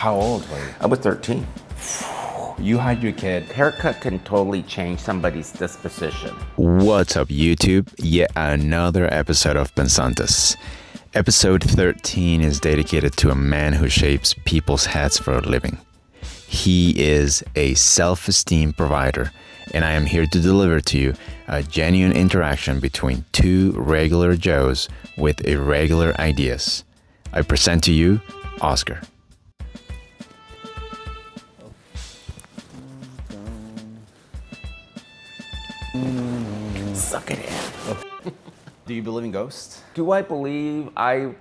How old were you? I was 13. You had your kid. Haircut can totally change somebody's disposition. What's up, YouTube? Yet another episode of Pensantes. Episode 13 is dedicated to a man who shapes people's heads for a living. He is a self-esteem provider, and I am here to deliver to you a genuine interaction between two regular Joes with irregular ideas. I present to you, Oscar. Suck it in. Do you believe in ghosts? Do I believe? I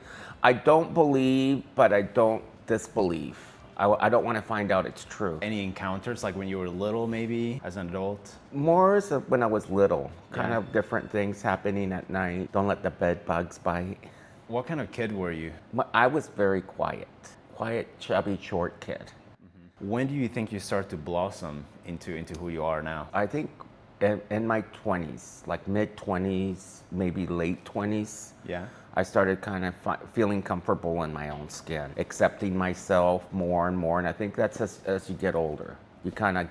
don't believe, but I don't disbelieve. I don't want to find out it's true. Any encounters, like when you were little, maybe, as an adult? More as when I was little. Kind Yeah. of different things happening at night. Don't let the bed bugs bite. What kind of kid were you? I was very quiet. Quiet, chubby, short kid. When do you think you start to blossom into who you are now? I think in my 20s, like mid-20s, maybe late 20s. Yeah. I started kind of feeling comfortable in my own skin, accepting myself more and more. And I think that's as you get older. You kind of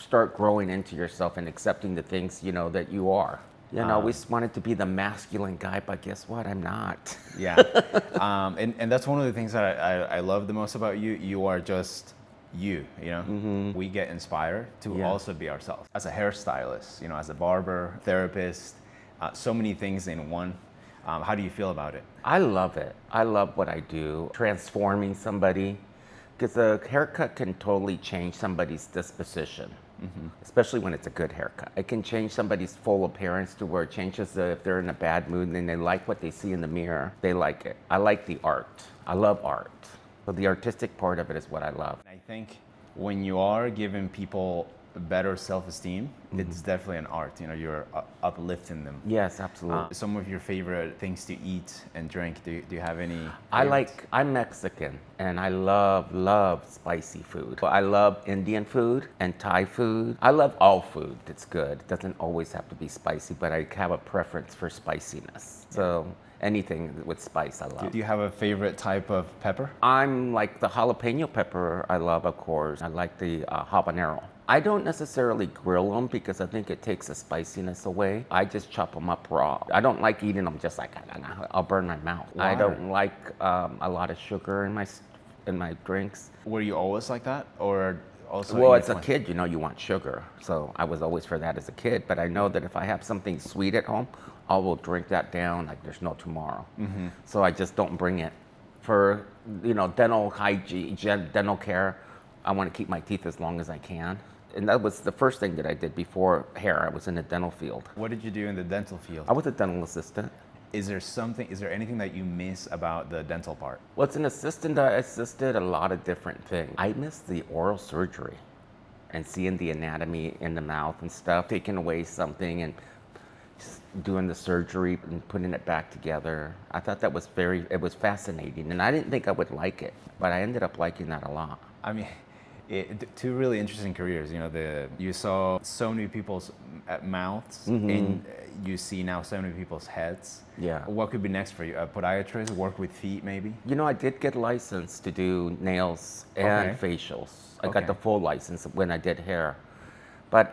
start growing into yourself and accepting the things, that you are. I always wanted to be the masculine guy, but guess what? I'm not. Yeah. And that's one of the things that I love the most about you. You are just you, Mm-hmm. We get inspired to Yeah. also be ourselves. As a hairstylist, as a barber, therapist, so many things in one. How do you feel about it? I love it. I love what I do, transforming somebody, because a haircut can totally change somebody's disposition, especially when it's a good haircut. It can change somebody's full appearance to where it changes if they're in a bad mood and they like what they see in the mirror, they like it. I like the art. I love art. So the artistic part of it is what I love. I think when you are giving people better self-esteem, it's definitely an art. You're uplifting them. Yes, absolutely. Some of your favorite things to eat and drink, do you have any I'm Mexican and I love spicy food. I love Indian food and Thai food. I love all food that's good. It doesn't always have to be spicy, but I have a preference for spiciness. So anything with spice I love. Do you have a favorite type of pepper? I'm like the jalapeno pepper I love, of course. I like the habanero. I don't necessarily grill them because I think it takes the spiciness away. I just chop them up raw. I don't like eating them just like, I'll burn my mouth. Why? I don't like a lot of sugar in my drinks. Were you always like that, or also? Well, as a kid, you want sugar. So I was always for that as a kid. But I know that if I have something sweet at home, I will drink that down like there's no tomorrow. So I just don't bring it. For, dental hygiene, dental care, I want to keep my teeth as long as I can. And that was the first thing that I did before hair. I was in the dental field. What did you do in the dental field? I was a dental assistant. Is there anything that you miss about the dental part? Well, as an assistant, I assisted a lot of different things. I miss the oral surgery and seeing the anatomy in the mouth and stuff, taking away something and just doing the surgery and putting it back together. I thought that was it was fascinating, and I didn't think I would like it, but I ended up liking that a lot. I mean, two really interesting careers. You saw so many people's mouths, and you see now so many people's heads. Yeah. What could be next for you? A podiatrist, work with feet, maybe? I did get licensed to do nails and facials. I got the full license when I did hair, but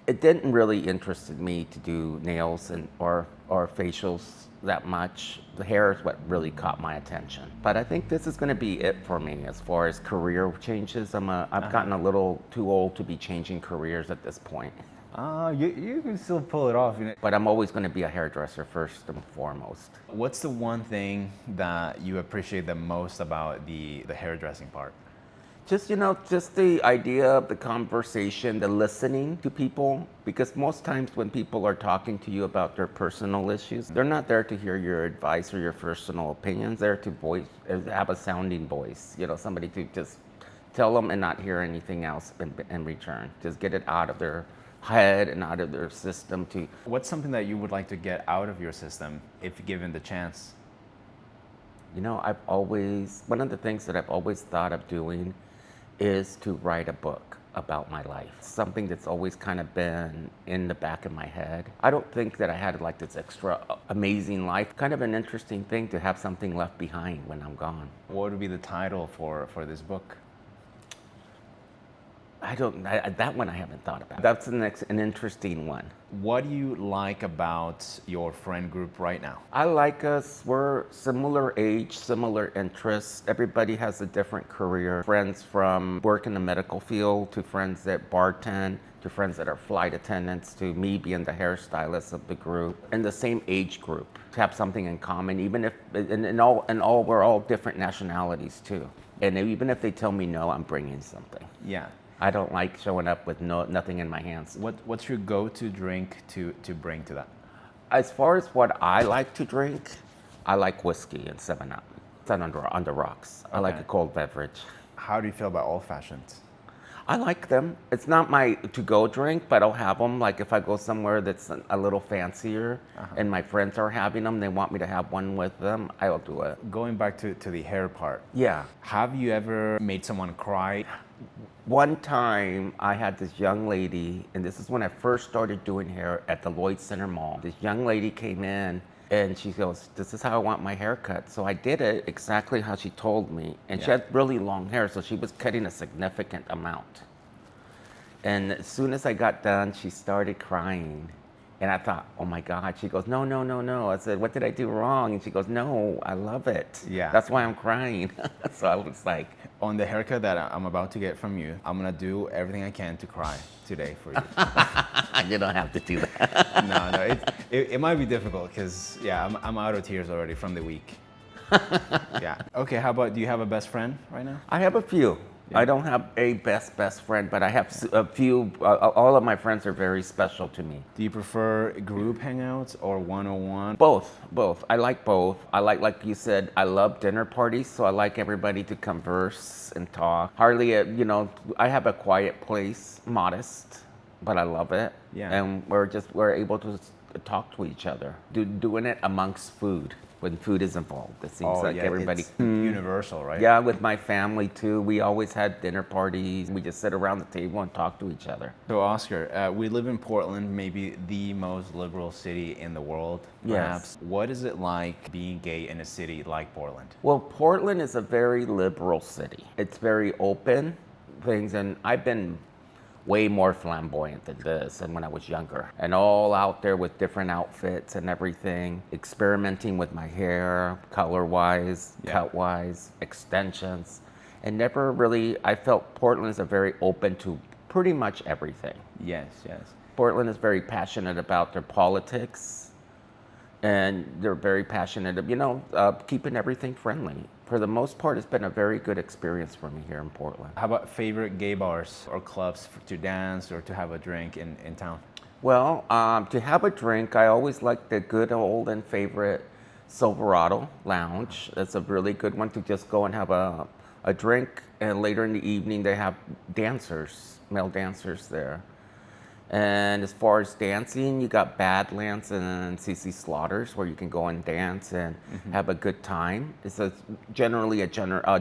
it didn't really interest me to do nails or facials that much. The hair is what really caught my attention. But I think this is going to be it for me as far as career changes. I've gotten a little too old to be changing careers at this point. You can still pull it off. But I'm always going to be a hairdresser first and foremost. What's the one thing that you appreciate the most about the hairdressing part? Just the idea of the conversation, the listening to people, because most times when people are talking to you about their personal issues, they're not there to hear your advice or your personal opinions. They're to have a sounding voice, somebody to just tell them and not hear anything else in return. Just get it out of their head and out of their system. What's something that you would like to get out of your system if given the chance? One of the things that I've always thought of doing is to write a book. about my life. Something that's always kind of been in the back of my head. I don't think that I had like this extra amazing life. Kind of an interesting thing to have something left behind when I'm gone. What would be the title for this book? That one I haven't thought about. That's an interesting one. What do you like about your friend group right now? I like us. We're similar age, similar interests. Everybody has a different career. Friends from work in the medical field to friends that bartend to friends that are flight attendants to me being the hairstylist of the group. And the same age group to have something in common, even if we're all different nationalities too. And even if they tell me no, I'm bringing something. Yeah. I don't like showing up with nothing in my hands. What's your go-to drink to bring to that? As far as what I like to drink, I like whiskey and 7-Up. It's on the rocks. I like a cold beverage. How do you feel about old fashions? I like them. It's not my to-go drink, but I'll have them. Like if I go somewhere that's a little fancier and my friends are having them, they want me to have one with them, I'll do it. Going back to the hair part. Yeah. Have you ever made someone cry? One time I had this young lady, and this is when I first started doing hair at the Lloyd Center Mall. This young lady came in and she goes, "This is how I want my hair cut." So I did it exactly how she told me. And she had really long hair, so she was cutting a significant amount. And as soon as I got done, she started crying. And I thought, oh my God. She goes, no, no, no, no. I said, what did I do wrong? And she goes, no, I love it. Yeah. That's why I'm crying. So I was like, on the haircut that I'm about to get from you, I'm gonna do everything I can to cry today for you. You don't have to do that. No, it might be difficult because I'm out of tears already from the week. Yeah. Okay. How about, do you have a best friend right now? I have a few. I don't have a best friend, but I have a few. All of my friends are very special to me. Do you prefer group hangouts or one-on-one? Both. I like both. Like you said, I love dinner parties, so I like everybody to converse and talk. Hardly, I have a quiet place, modest, but I love it. Yeah. And we're able to talk to each other, doing it amongst food. When food is involved, it seems like everybody. It's universal, right? Yeah, with my family too. We always had dinner parties. We just sit around the table and talk to each other. So Oscar, we live in Portland, maybe the most liberal city in the world, perhaps. Yes. What is it like being gay in a city like Portland? Well, Portland is a very liberal city. It's very open, and I've been way more flamboyant than this and when I was younger. And all out there with different outfits and everything, experimenting with my hair, color-wise, cut-wise, extensions. And never really, I felt Portland is very open to pretty much everything. Yes. Portland is very passionate about their politics, and they're very passionate of, keeping everything friendly. For the most part, it's been a very good experience for me here in Portland. How about favorite gay bars or clubs to dance or to have a drink in town? Well, to have a drink, I always like the good old and favorite Silverado Lounge. That's a really good one to just go and have a drink. And later in the evening, they have dancers, male dancers there. And as far as dancing, you got Badlands and CC Slaughters where you can go and dance and have a good time. It's generally a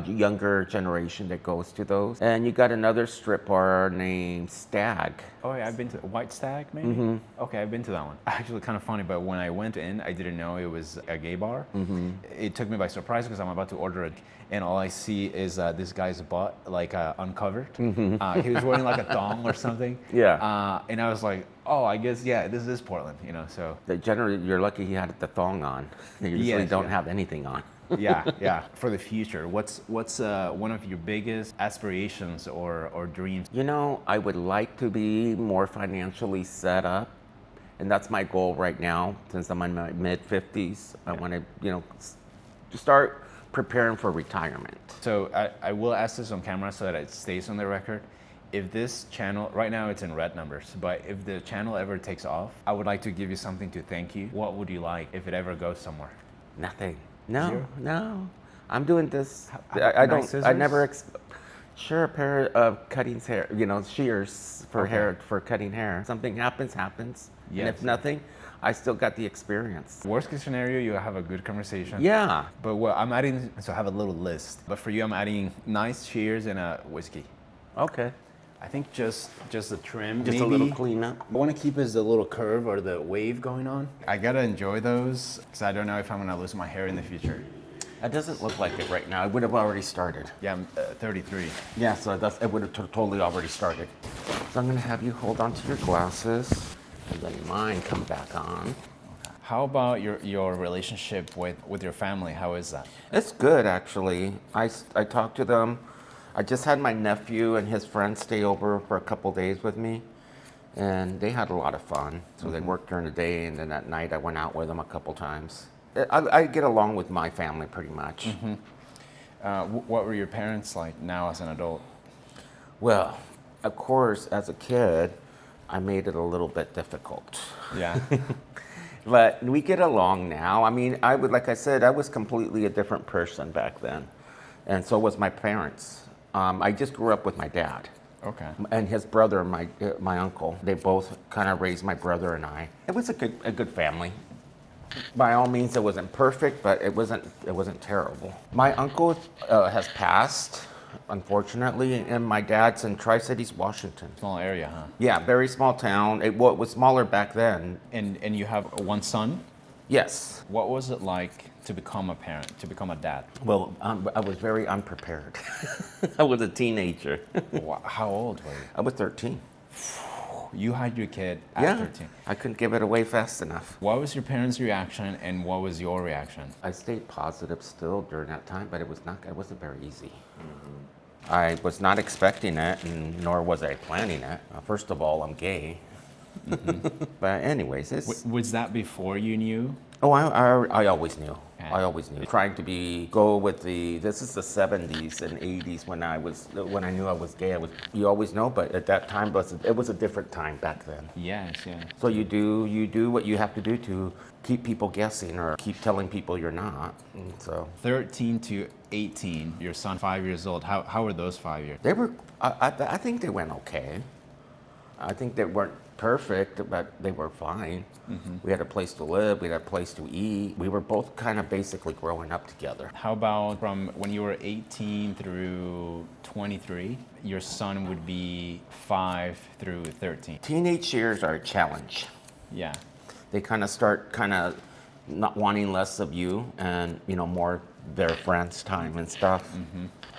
younger generation that goes to those. And you got another strip bar named Stag. Oh yeah, I've been to White Stag maybe? Mm-hmm. Okay, I've been to that one. Actually kind of funny, but when I went in, I didn't know it was a gay bar. Mm-hmm. It took me by surprise because I'm about to order it. And all I see is this guy's butt, like uncovered. Mm-hmm. He was wearing like a thong or something. Yeah. And I was like, oh, I guess, this is Portland, so. Generally, you're lucky he had the thong on. They usually don't have anything on. Yeah. For the future, what's one of your biggest aspirations or dreams? I would like to be more financially set up. And that's my goal right now, since I'm in my mid-50s. I want to, start preparing for retirement. So I will ask this on camera so that it stays on the record. If this channel, right now it's in red numbers, but if the channel ever takes off, I would like to give you something to thank you. What would you like if it ever goes somewhere? Nothing. No. I'm doing this. Sure, a pair of cutting hair, shears for cutting hair. Something happens. Yes. And if nothing, I still got the experience. Worst case scenario, you have a good conversation. Yeah. But what I'm adding, so I have a little list. But for you, I'm adding nice shears and a whiskey. Okay. I think just the trim, Just maybe. a little cleanup. I want to keep is the little curve or the wave going on. I gotta enjoy those because I don't know if I'm gonna lose my hair in the future. It doesn't look like it right now. It would have already started. Yeah, I'm 33. Yeah, so it would have totally already started. So I'm gonna have you hold on to your glasses, and then mine come back on. How about your relationship with your family? How is that? It's good, actually. I talked to them. I just had my nephew and his friends stay over for a couple days with me, and they had a lot of fun. So they worked during the day, and then at night I went out with them a couple times. I get along with my family pretty much. What were your parents like now as an adult? Well, of course, as a kid, I made it a little bit difficult. Yeah. But we get along now. I mean, like I said, I was completely a different person back then, and so was my parents. I just grew up with my dad. Okay. And his brother, my uncle. They both kind of raised my brother and I. It was a good family. By all means, it wasn't perfect, but it wasn't terrible. My uncle has passed, unfortunately, and my dad's in Tri-Cities, Washington. Small area, huh? Yeah, very small town. It was smaller back then. And you have one son? Yes. What was it like to become a parent, to become a dad? Well, I was very unprepared. I was a teenager. How old were you? I was 13. You had your kid at 13. I couldn't give it away fast enough. What was your parents' reaction and what was your reaction? I stayed positive still during that time, but it wasn't very easy. I was not expecting it, and nor was I planning it. First of all, I'm gay. But anyways, was that before you knew? Oh, I always knew. Okay. I always knew. Trying to go with this is the 70s and 80s when I knew I was gay. You always know, but at that time it was a different time back then. Yes, yeah. So you do what you have to do to keep people guessing or keep telling people you're not. And so 13 to 18, your son 5 years old. How were those 5 years? they were. I think they went okay. I think they weren't perfect, but they were fine. We had a place to live, we had a place to eat. We were both kind of basically growing up together. How about from when you were 18 through 23, your son would be 5 through 13? Teenage years are a challenge. Yeah. They kind of start not wanting less of you and, more their friends' time and stuff.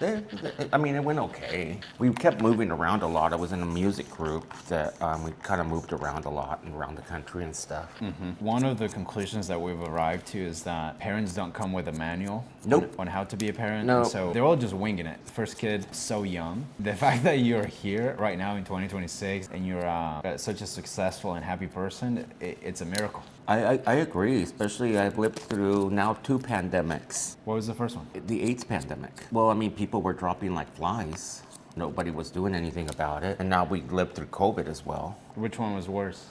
It went okay. We kept moving around a lot. I was in a music group that we kind of moved around a lot and around the country and stuff. One of the conclusions that we've arrived to is that parents don't come with a manual Nope. on how to be a parent. No. And so they're all just winging it. First kid, so young. The fact that you're here right now in 2026 and you're such a successful and happy person, it's a miracle. I agree, especially I've lived through now 2 pandemics. What was the first one? The AIDS pandemic. Well, people were dropping like flies. Nobody was doing anything about it. And now we lived through COVID as well. Which one was worse?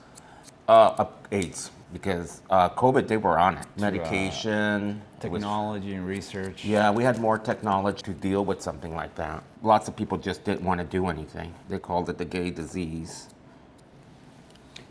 AIDS, because COVID, they were on it. Medication. Technology and research. Yeah, we had more technology to deal with something like that. Lots of people just didn't want to do anything. They called it the gay disease.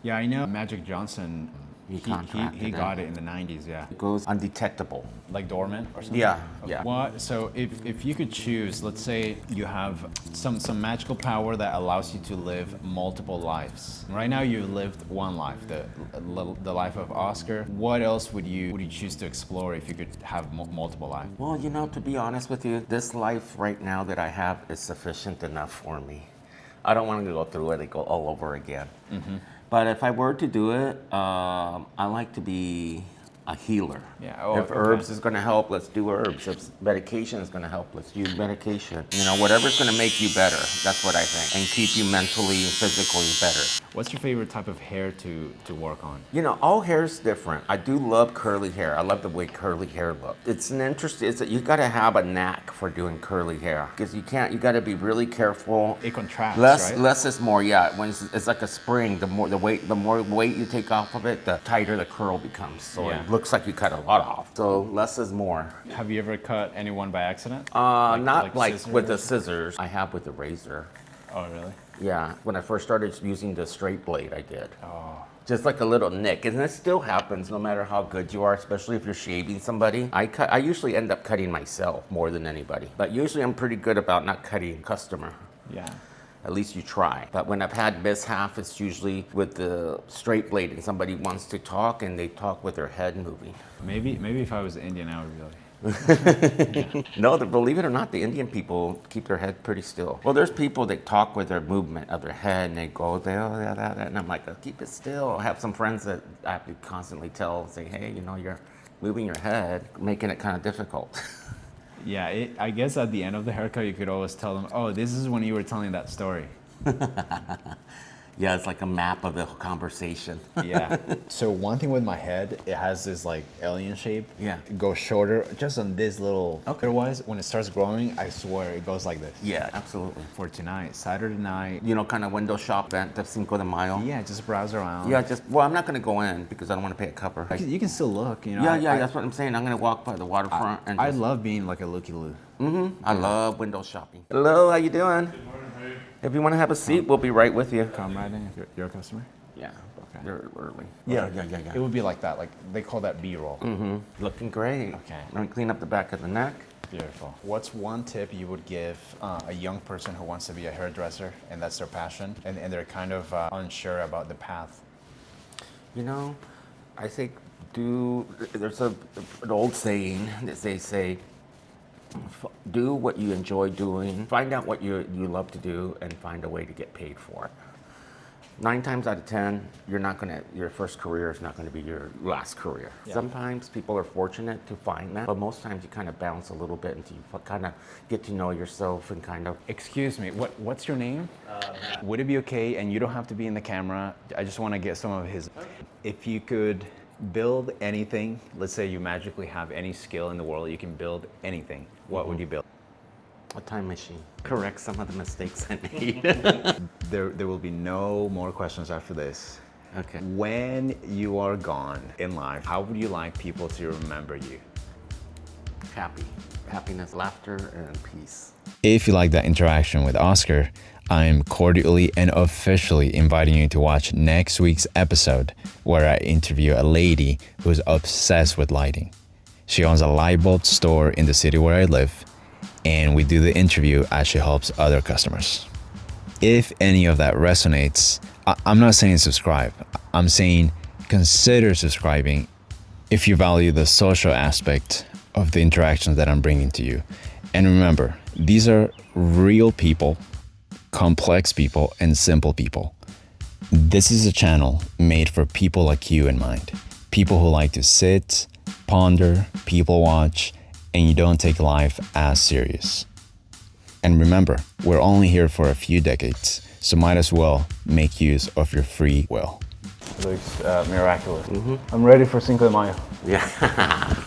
Yeah, I know Magic Johnson, He got it in the 90s, yeah. It goes undetectable. Like dormant or something? Yeah, yeah. What? So if you could choose, let's say you have some magical power that allows you to live multiple lives. Right now you've lived one life, the life of Oscar. What else would you choose to explore if you could have multiple lives? Well, to be honest with you, this life right now that I have is sufficient enough for me. I don't want to go through it and go all over again. But if I were to do it, I like to be a healer. Yeah. Oh, if herbs is going to help, let's do herbs. If medication is going to help, let's use medication. Whatever's going to make you better. That's what I think, and keep you mentally and physically better. What's your favorite type of hair to work on? All hair is different. I do love curly hair. I love the way curly hair looks. It's that you got to have a knack for doing curly hair because you got to be really careful. It contracts, right? Less Less is more. Yeah. When it's like a spring, the more weight you take off of it, the tighter the curl becomes. So It looks like you cut a lot off. So less is more. Have you ever cut anyone by accident? Not like with the scissors. I have with the razor. Oh, really? Yeah. When I first started using the straight blade, I did. Oh. Just like a little nick, and it still happens no matter how good you are, especially if you're shaving somebody. I usually end up cutting myself more than anybody, but usually I'm pretty good about not cutting customer. Yeah. At least you try. But when I've had mishap, it's usually with the straight blade and somebody wants to talk and they talk with their head moving. Maybe if I was Indian, I would be like. No, believe it or not, the Indian people keep their head pretty still. Well, there's people that talk with their movement of their head and they go there, and I'm like, keep it still. I have some friends that I have to constantly tell, say, hey, you know, you're moving your head, making it kind of difficult. Yeah, I guess at the end of the haircut, you could always tell them, oh, this is when you were telling that story. Yeah, it's like a map of the conversation. Yeah. So one thing with my head, it has this like alien shape. Yeah. It goes shorter just on this little. Okay. Otherwise, when it starts growing, I swear it goes like this. Yeah, absolutely. For tonight, Saturday night. You know, kind of window shop at the Cinco de Mayo. Yeah, just browse around. Yeah, well, I'm not going to go in because I don't want to pay a cover. You can still look, you know. Yeah, that's what I'm saying. I'm going to walk by the waterfront. I love being like a looky-loo. I love window shopping. Hello, how you doing? Good morning, how are you? If you want to have a seat, we'll be right with you. Come right in. You're a customer? Yeah, Okay. you're early. Yeah. Yeah. It would be like that. Like they call that B-roll. Looking great. Okay. Let me clean up the back of the neck. Beautiful. What's one tip you would give a young person who wants to be a hairdresser and that's their passion and they're kind of unsure about the path? You know, I think there's an old saying that they say, do what you enjoy doing, find out what you love to do, and find a way to get paid for it. 9 times out of 10, your first career is not going to be your last career. Yeah. Sometimes people are fortunate to find that, but most times you kind of bounce a little bit until you kind of get to know yourself and kind of. Excuse me, what's your name? Would it be okay, and you don't have to be in the camera, I just want to get some of his. If you could build anything, let's say you magically have any skill in the world, you can build anything, what would you build? A time machine. Correct some of the mistakes I made. There will be no more questions after this. Okay. When you are gone in life, how would you like people to remember you? Happy. Happiness, laughter, and peace. If you like that interaction with Oscar, I'm cordially and officially inviting you to watch next week's episode where I interview a lady who's obsessed with lighting. She owns a light bulb store in the city where I live, and we do the interview as she helps other customers. If any of that resonates, I'm not saying subscribe. I'm saying consider subscribing if you value the social aspect of the interactions that I'm bringing to you. And remember, these are real people, complex people, and simple people. This is a channel made for people like you in mind. People who like to sit, ponder, people watch, and you don't take life as serious. And remember, we're only here for a few decades, so might as well make use of your free will. It looks miraculous. I'm ready for Cinco de Mayo. Yeah.